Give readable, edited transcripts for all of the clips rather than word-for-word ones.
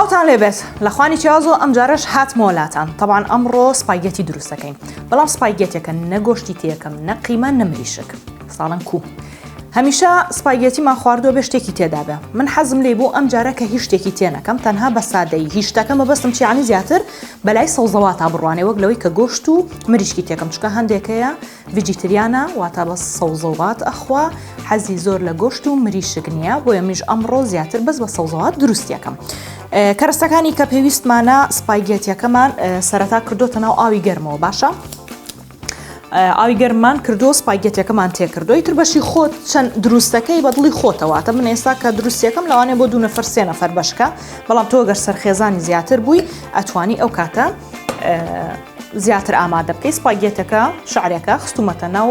سڵاوتان لێبێت لە خوانی چیازۆ ئەم جارەش هاتمەوە لاتان. طبعاً ئەمڕۆ سپایگەتی دروست دەکەین. بەڵام سپایگەتێکە نەگۆشتی تێکەم نەقیمە نەمریشک. ساڵن کو. هەمیشە سپایگەتیمان خواردووە بێ شتێکی تێدا بێ. من حەزم لێ بوو ئەم جارە کە هیچ شتێکی تێ نەکەم تەنها بە سادەیی هیچ شتەکەم بەبەستم چیانی زیاتر بەلای سەوزەواتە بڕوانێ وەک لەوەی کە گۆشت و مریشکی تێکەم چکە هەندێکەیە ڤیجیتریانە واتە بە سەوزەوات ئەخوا حەزی زۆر لە گۆشت و مریشک نییە بۆیە منیش ئەمڕۆ زیاتر بەس بە سەوزەوات دروستیەکەم. کەرەستەکانی کە پێویستمانە سپایگەتیەکەمان سەرەتا کردوتە ناو ئاوی گەرمەوە باشە. ئاوی گەرممان کردو سپایگەتیەکەمان تێکردو ئیتر بەشی خۆت چەند دروستەکەی بە دڵی خۆتەوەتە من ئێستا کە دروستیەکەم لەوانێ بۆ 2 نەفەر 3 نەفەر بەشکە بەڵام تۆ گەر سەرخێزانی زیاتر بووی ئەتوانی ئەو کاتە زیاتر ئامادە بکەی سپایگەتەکە شعرێکە خستومەتە ناو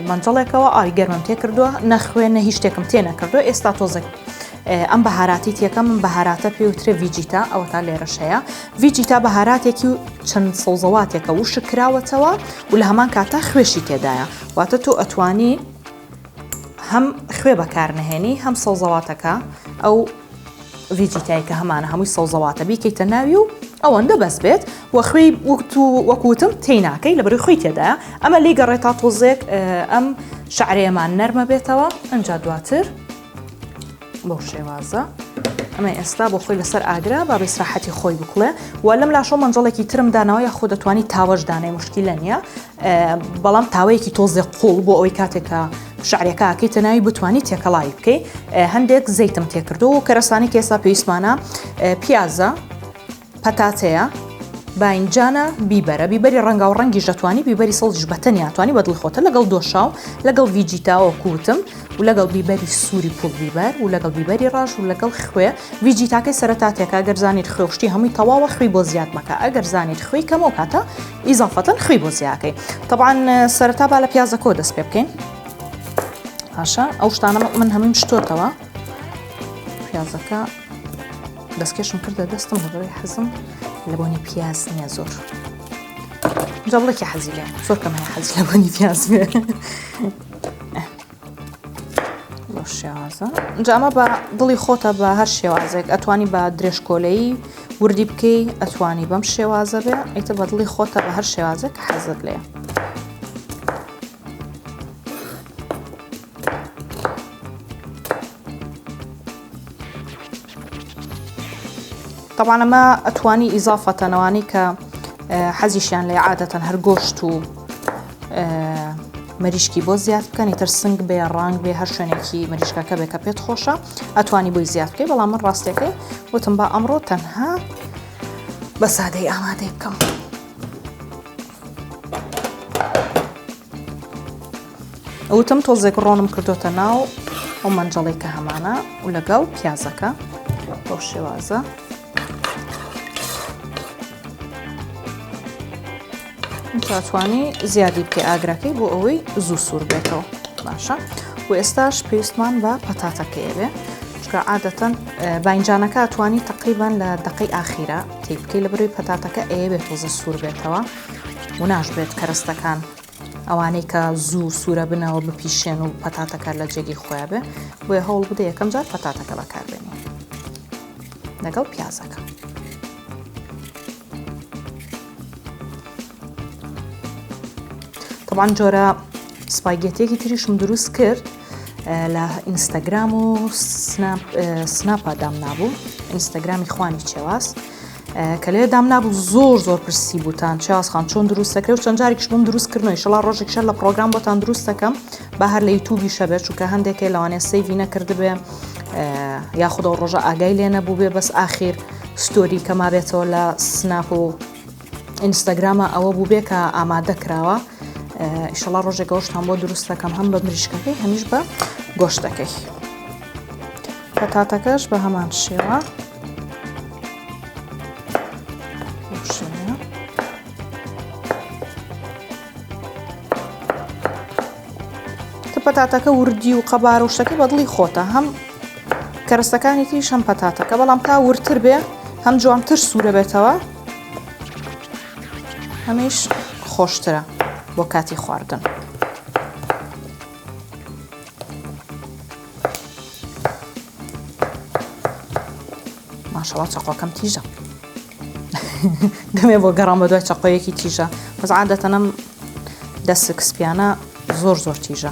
مەنجەڵێکەوە ئاوی گەرمم تێکردووە نەخوێنە هیچ شتێکم تێ نەکردو ئێستا تۆزێک ئەم بەهاراتی تێکەم من بەهاراتە پێوترێ ڤیجیتا ئەوە تا لێرەشەیە ڤیجیتا بەهاراتێکی و چەند سەوزەواتێکە و شکراوەتەوە و لە هەمان کاتە خوێشی تێدایە واتە تۆ ئەتوانی هەم خوێ بەکارنهێنی هەم سەوزەواتەکە ئەو ڤیجیتایی کە هەمانە هەمووی سەوزەواتە بیکەیتە ناوی و ئەوەندە بەس بێت وە خوێی وەکوتم تێی ناکەی لە بەروی خۆی تێدایە ئەمە لی گەڕێتا تۆزێک ئەم شعرەیەمان نەرمە بێتەوە ئەنجا دواتر بەو شێوازە ئەمە ئێستا بۆ خۆی لەسەر ئاگرا با بێسراحەتی خۆی بکڵێ و لەم لاشۆ مەنجەڵێکی ترم دانەوە یا خۆ دەتوانی تاوەش دانای مشکیلە نییە بەڵام تاوەیەکی تۆزێ قوڵ بۆ ئەوەی کاتێکە شعرێکە ئاکەیتە ناوی بتوانی تێکەڵاوی بکەی هەندێک زەیتم تێکردو و کەرەسانی کە ئێستا پێویستمانە پیازە پەتاتەیە باینجانە بیبەرە بیبەری ڕەنگا و ڕەنگی ژەتوانی بیبەری سەڵجش بەتەنیاتوانی بەدڵی خۆتە لەگەڵ دۆشاو لەگەڵ ڤیجیتاوە کووتم و لەگەڵ بیبەری سووری پوڵ بیبەر و لەگەڵ بیبەری ڕاش و لەگەڵ خوێ ڤیجیتاکەی سەرەتاتێکە ئەگەر زانیت خوێشتی هەمووی تەواوە خوی بۆ زیاد مەکە ئەگەر زانیت خوی کەمەوە کاتە ئیزافەتەن خوی بۆ زیاکەی طبعاً سەرەتا با لە پیازەکۆ دەست پێ بکەین باشە ئەو شتانە من هەمووی شتۆتەوە پیازەکە دەستکێشم کردە دەستم لەبەرەوەی حەزم لە بۆنی پیاز نییە زۆر جا بڵێکی حەزی لێ زۆر کەم هەیە حەزی لە بۆنی پیاز بێ بۆ شێوازە جا ئەمە بە دڵی خۆتە بە هەر شێوازێک ئەتوانی بە درێژکۆلەیی وردی بکەی ئەتوانی بەم شێوازە بێ ئیتر بە دڵی خۆتە بە هەر شێوازێک حەزت لێ طبعاً ئەمە ئەتوانی ئیزافەتەنەوانی کە حەزیشیان لێ عادەتەن هەر گۆشت و مەریشکی بۆ زیاد بکەن ئیتر سنگ بێ ڕانگ بێ هەر شوێنێکی مەریشکەکە بێ کە پێت خۆشە ئەتوانی بۆی زیاد بکەی بەڵام من ڕاستیەکەی وتم با ئەمڕۆ تەنها بە سادەی ئامادەی بکەم وتم تۆزێک ڕۆنم کردوتە ناو ئەو مەنجەڵی کە هەمانە و لەگەڵ پیازەکە بەو شێوازە ئەتوانی زیادی بکەی ئاگرەکەی بۆ ئەوەی زوو سوور بێتەوە باشە و ئێستاش پێویستمان بە پەتاتەکەیە بێ چکە عادەتەن باینجانەکە ئەتوانی تقریبان لە دقەی ئاخیرە تێی بکەی لە بەروی پەتاتەکە ئەیە بێت تۆزە سوور بێتەوە و ناشبێت کەرەستەکان ئەوانەی کە زوو سوورە بنەوە بپیشێن و پەتاتەکە لە جێگی خۆیان بێ بۆیە هەوڵ بدە یەکەم جار پەتاتەکە بەکاربێنی لەگەڵ پیازەکە طبعاً جۆرە سپایگەتێکی تریشم دروست کرد لە ئینستاگرام و سناپە دامنابوو ئینستاگرامی خوانی چێواز کە لێ دامنابوو زۆر پرسی بوتان چێوازخان چۆن دروست دەکرێت و چەند جارێکیش بۆم دروستکردنەوەی ئینشەڵا ڕۆژێکشە لە پرۆگرام بۆتان دروست دەکەم با هەر لە یوتیوبی شەبێت چونکە هەندێکی لەوانێ سەیڤی نەکردبێ یاخودە ڕۆژە ئاگای لێ نەبوو بێ بەس ئاخیر ستۆری کە ما بێتەوە لە سناپ و ئینستاگرامە ئەوە بوو بێ کە ئامادە کراوە ئیشەڵا ڕۆژێک گۆشتان بۆ دروست دەکەم هەم بە مریشکەکەی هەمیش بە گۆشتەکەی پەتاتەکەش بە هەمان شێوە پەتاتەکە وردی و قەبار و شتەکەی بە دڵی خۆتە هەم کەرەستەکانی تریش هەم پەتاتەکە بەڵام تا ورتر بێ هەم جوانتر سوورە بێتەوە هەمیش خۆشترە بۆ کاتی خواردن ماشەڵڵا چەقۆکەم تیژە دەمێ بۆ گەڕام بە دوای چەقۆیەکی تیژە بەس عادەتەن ئەم دەست کسپیانە زۆر تیژە.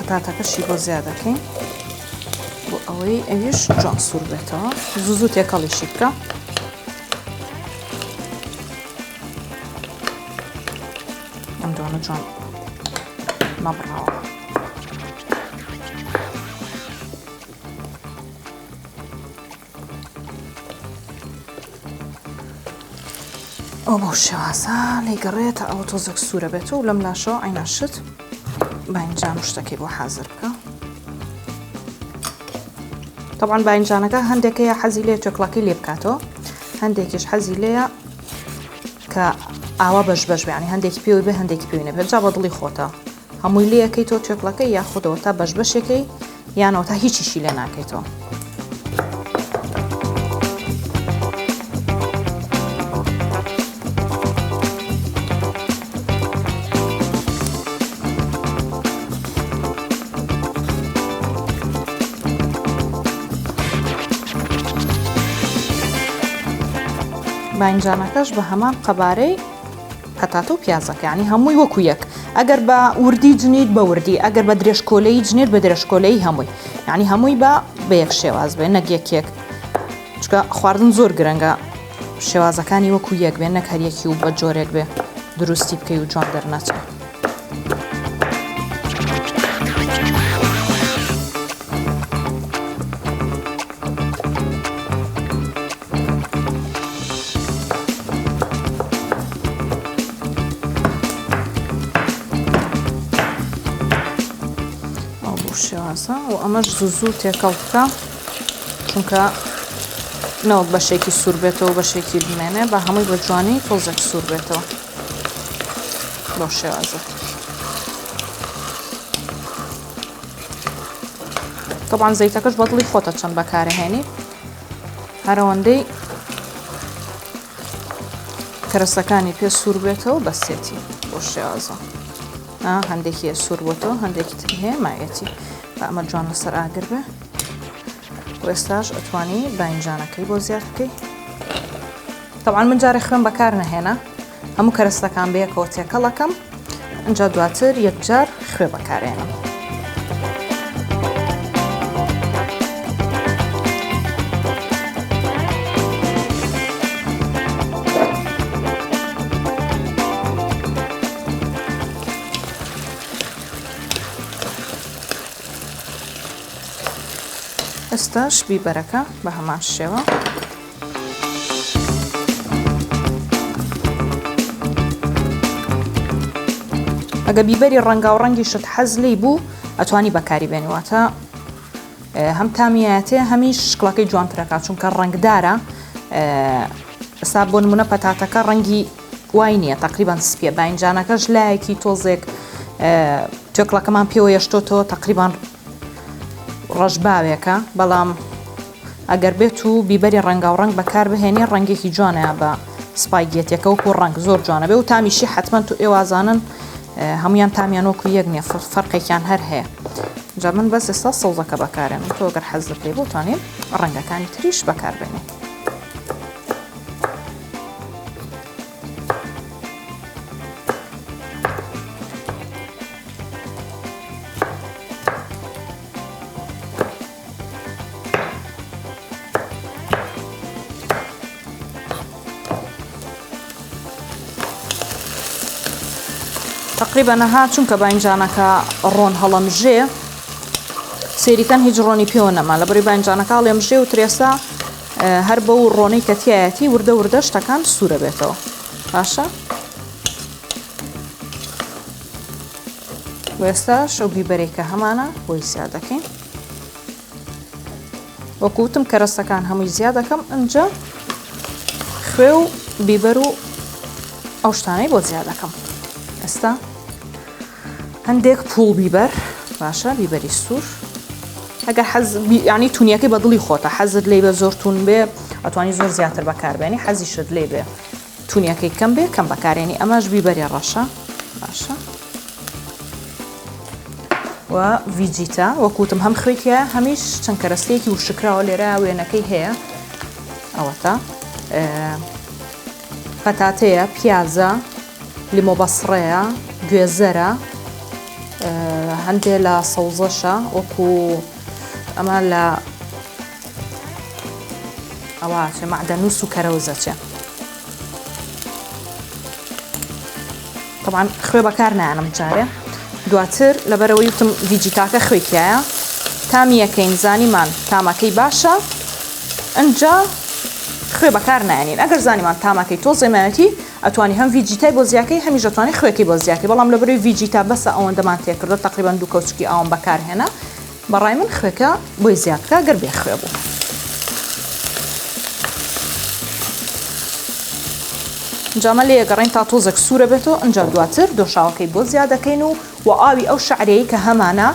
پەتاتەکەشی بۆ زیادەکەین بۆ ئەوەی ئەویش جوان سوور بێتەوە زوو تێکەڵیشی بکە. ئەم دوانە جوان نەبڕاوە. ئەو بەو شێوازە لێگەڕێتە ئەوە تۆزێک سوورە بێتەوە و لەم لاشەوە ئایناشت باینجان و شتەکەی بۆ حازر بکە. طبعاً باینجانەکە هەندێکەیە حەزی لێ چۆکڵەکەی لێ بکاتەوە هەندێکیش حەزی لێیە کە ئاوا بەش بێ ینی هەندێکی پێوی بێ هەندێکی پێوی نەبێت جا بە دڵی خۆتە هەمووی لێەکەی تۆ چۆکڵەکەی یاخودەوە تا بەش بەشێکەی یانەوە تا هیچیشی لێ ناکەیتەوە. باینجانەکەش بە هەمان قەبارەی پەتاتە و پیازەکە ینی هەمووی وەکو یەک ئەگەر بە وردی جنیت بە وردی ئەگەر بە درێژکۆلەی جنێت بە درێژکۆلەی هەمووی ینی هەمووی بە یەک شێواز بێ نەک یەکێک چکە خواردن زۆر گرنگە شێوازەکانی وەکو یەک بێن نەک هەریەکی و بە جۆرێک بێ دروستی بکەی و جوان دەرنەچێت. شێوازە و ئەمەش زوو تێکەڵ بکە چونکە نەوەک بەشێکی سوور بێتەوە بەشێکی بمێنێ بە هەمووی بە جوانی تۆزێک سوور بێتەوە بۆ شێوازە. طبعاً زەیتەکەش بە دڵی خۆتە چەند بەکارهێنی هەرەوەندەی کەرەسەکانی پێ سوور بێتەوە بەسێتی بۆ شێوازە. هەندێکی سوور بۆتەوە هەندێکی تر هەیە مایەتی بە ئەمە جوان لەسەر ئاگر بێ و ئێستاش ئەتوانی باینجانەکەی بۆ زیاد بکەی. طبعاً من جارێ خوێن بەکار نەهێنا هەموو کەرەستەکان بەیەکەوە تێکەڵەکەم ئەنجا دواتر یەکجار خوێ بەکارێنم. ئێستاش بیبەرەکە بە هەمان شێوە ئەگە بیبەری ڕەنگا و ڕەنگی شت حەز لێی بوو ئەتوانی بەکاری بێنیواتە هەم تامیایەتێ هەمیش شکڵەکەی جوانترەکە چونکە ڕەنگدارە. ئێستا بۆ نمونە پەتاتەکە ڕەنگی وای نییە تقریبان سپیە باینجانەکەش لایەکی تۆزێک چۆکڵەکەمان پێوە یەشتۆتەوە تقریبان ڕەشباوێکە بەڵام ئەگەر بێت و بیبەری ڕەنگا و ڕەنگ بەکار بهێنی ڕەنگێکی جوانەیە بە سپایگێتیەکە وەکو ڕەنگ زۆر جوانە بێ و تامیشی حتمما تو ئێوازانن هەمویان تامیان وەکو یەک نییە فەرقێکیان هەر هەیە. جا من بەس ئێستا سەوزەکە بەکارێن تۆ ئەگەر حەزت لێ بتوانین ڕەنگەکانی تریش بەکاربێنین. تقریبا نەها چونکە باینجانەکە ڕۆن هەڵەمژێ سێریکەن هیچ ڕۆنی پێوە نەما لەبەری باینجانەکە هەڵێمژێ و ترێسا هەر بە و ڕۆنەی کە تایەتی وردە وردە شتەکان سوورە بێتەوە باشە. و ئێستاش ئەو بیبەرێک کە هەمانە بۆی زیاد دەکەین. وەکوتم کەرەستەکان هەمووی زیاد دەکەم ئەنجا خوێ و بیبەر و ئەو شتانەی بۆ زیاد دەکەم. ئێستا هەندێک پوڵ بیبەر باشە بیبەری سوور ئەگەر ینی تونیەکەی بە دڵی خۆتە حەزت لێ بە زۆر تون بێ ئەتوانی زۆر زیاتر بەکاربێنی حەزیشت لێ بێ تونیەکەی کەم بێ کەم بەکارێنی ئەمەش بیبەری ڕەشە باشە و ڤیجیتە وەکوتم هەم خوێتیە هەمیش چەند کەرەستەیەکی وشکراوە لێرە وێنەکەی هەیە ئەوەتە پەتاتەیە پیازە لیمۆ بەسڕەیە گوێزەرە هەندێ لە سەوزەشە وەکو ئەمە لە ئەوە مەعدەنووس و کەرەوزەچێ طبعاً خوێ بەکار نایەنم جارێ دواتر لەبەرەوەی وتم ڤیجیتاکە خوێتیایە تامی یەکەین زانیمان تامەکەی باشە ئەنجا خوێ بەکار نایەنین ئەگەر زانیمان تامەکەی تۆزێمایەتی ئەتوانی هەم ڤیجیتای بۆ زیاکەی هەمیش دەتوانێت خوێکی بۆ زیاکەی بەڵام لەبەرەوەی ڤیجیتا بەسە ئەوەندەمان تێکردە تقریباً 2 کەوچکی ئاوم بەکارهێنا بەڕای من خوێکە بۆی زیادکە گەر بێ خوێ بوو. ئەنجامە لێ گەڕین تا تۆزێک سوورە بێتەوە ئەنجا دواتر دۆشاوەکەی بۆ زیاد دەکەین و ئاوی ئەو شعرەیە کە هەمانە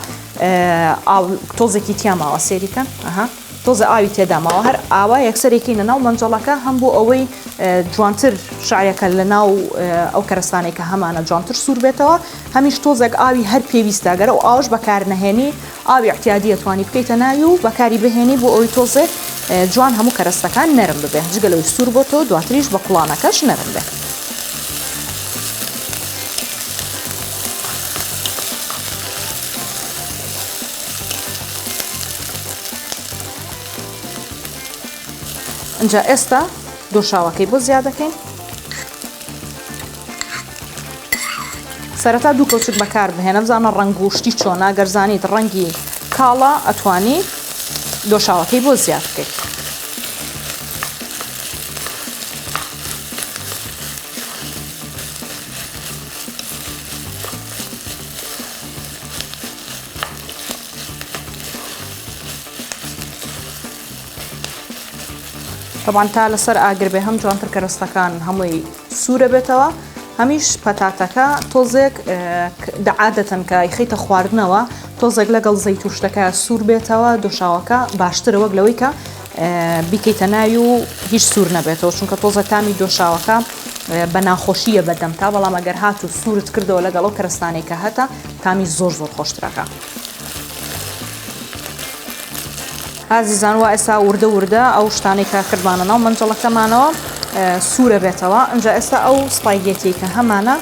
تۆزێکی تیا ماوە سێریکەن تۆزە ئاوی تێدا ماوە هەر ئاوا یەکسەرێکی لە ناو مەنجەڵەکە هەم بۆ ئەوەی جوانتر شعرەکە لە ناو ئەو کەرەستانێک کە هەمانە جوانتر سوور بێتەوە هەمیش تۆزێک ئاوی هەر پێویستاگەرە و ئاوش بەکار نەهێنی ئاوی احتیادی ئەتوانی بکەیتە ناوی و بەکاری بهێنی بۆ ئەوی تۆزێک جوان هەموو کەرەستەکان نەرم ببێ جگەلەوەی سوور بۆتەوە دواتریش بە قوڵانەکەش نەرم بێ. ئەنجا ئێستا دۆشاوەکەی بۆ زیاد دەکەین سەرەتا 2 کەوچک بەکار بهێنە بزانە ڕەنگ و شتی چۆنا گەرزانیت ڕەنگی کاڵە ئەتوانی دۆشاوەکەی بۆ زیاد بکەیت. طبعاً تا لەسەر ئاگر بێ هەم جوانتر کەرەستەکان هەمووی سوورە بێتەوە هەمیش پەتاتەکە تۆزێک عادەتەن کە خەیتە خواردنەوە تۆزێک لەگەڵ زەیت و شتەکە سوور بێتەوە دۆشاوەکە باشترە وەک لەوەی کە بیکەیتە ناوی و هیچ سوور نەبێتەوە چونکە تۆزە تامی دۆشاوەکە بە ناخۆشیە بەدەمتا بەڵام ئەگەر هات و سوورت کردەوە لەگەڵ ئەو کەرەستانێک کە هەتا تامی زۆر خۆشترەکە. ئازیزان وا ئێستا وردە ئەو شتانێک کە کردمانە ناو مەنجەڵەکەمانەوە سوورە بێتەوە ئەنجا ئێستا ئەو سپایگێتی کە هەمانە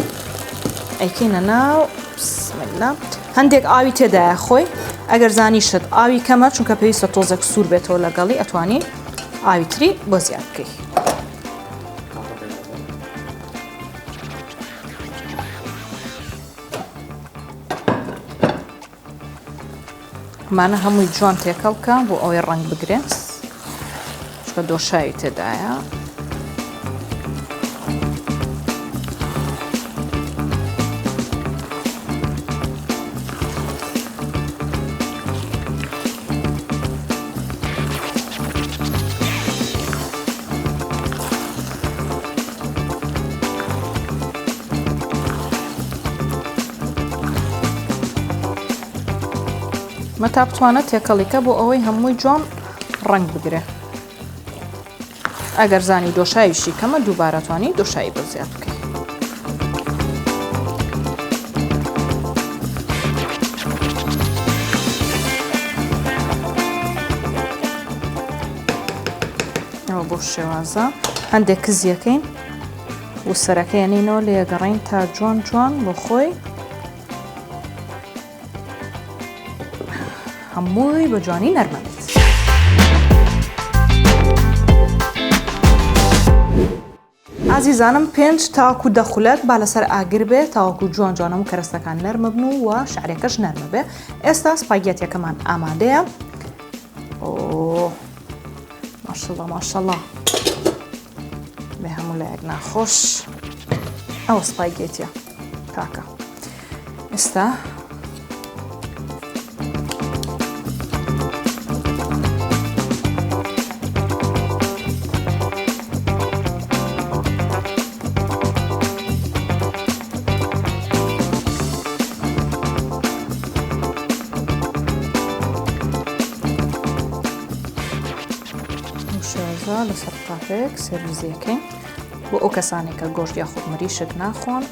ئەیکەینە ناو بسمیلا هەندێک ئاوی تێدایە خۆی ئەگەر زانیشت ئاوی کەمە چونکە پێویستە تۆزێک سوور بێتەوە لەگەڵی ئەتوانی ئاوی تری بۆ زیاد بکەی. مانە هەمووی جوان تێکەڵ بکە بۆ ئەوەی ڕەنگ بگرێت چکە دۆشاوی تێدایە. مەتا بتوانێت تێکەڵیکە بۆ ئەوەی هەمووی جوان ڕەنگ بگرێ. ئەگەر زانی دۆشاویشی کەمە دووبارەتوانی دۆشایی بۆ زیاد بکەی. ئەوە بۆ شێوازە هەندێک کزیەکەین و سەرەکەیەنینەوە لێگەڕین تا جوان بۆ خۆی هەمووی بە جوانی نەرمە بێت. ئازیزانم 5 تاوەکو دەخولەت با لەسەر ئاگر بێت تاوەکو جوان و کەرەستەکان نەرمە بن و شعرێکەش نەرمە بێ. ئێستا سپاگێتیەکەمان ئامادەیە. ماشەڵڵا بێ هەموو لایەک ناخۆش ئەو سپاگێتیە تاکە. ئێستا شێوازە لەسەر پاتێک سێڤیزیەکەین بۆ ئەو کەسانێک کە گۆشت یاخود مریشک ناخۆن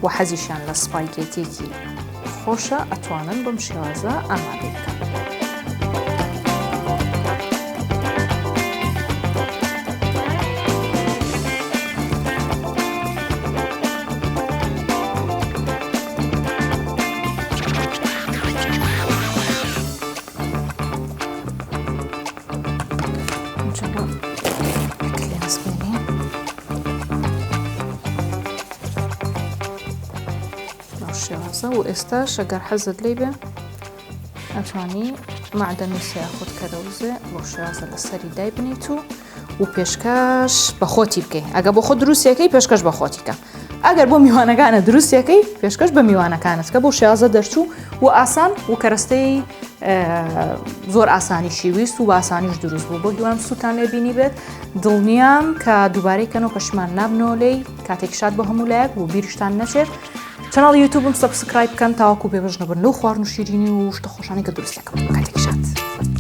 و حەزیشیان لە سپایگێتێکی خۆشە ئەتوانن بەم شێوازە ئامادە بکەن. و ئێستاش ئەگەر حەزت لێ بێ ئەتوانی معدەنی سیاخود کەرەوزێ بۆ شێوازە لەسەری دای بنیت و پێشکەش بە خۆتی بکەی. ئەگە بۆ خۆ دروستیەکەی پێشکەش بە خۆتیکە. ئەگەر بۆ میوانەکانە دروستیەکەی پێشکەش بە میوانەکانت کە بۆ شێوازە دەرچوو و ئاسان و کەرەستەی زۆر ئاسانی شیویست و بە ئاسانیش دروست بوو. بۆ دوام سووتان لێ بینی بێت دڵنیام کە دووبارەی کەنەوە پەشمان نابنەوە لێی کاتێک شاد بە هەموو لایەک و بیریشتان نەچێت. چەنەڵ یوتیوبم سەبسکرایب بکەن تاواکو بێبەش نەبن لەو خواردن و شیرینی و شتە خۆشانی کە دروستەکەم. کاتێک شاد.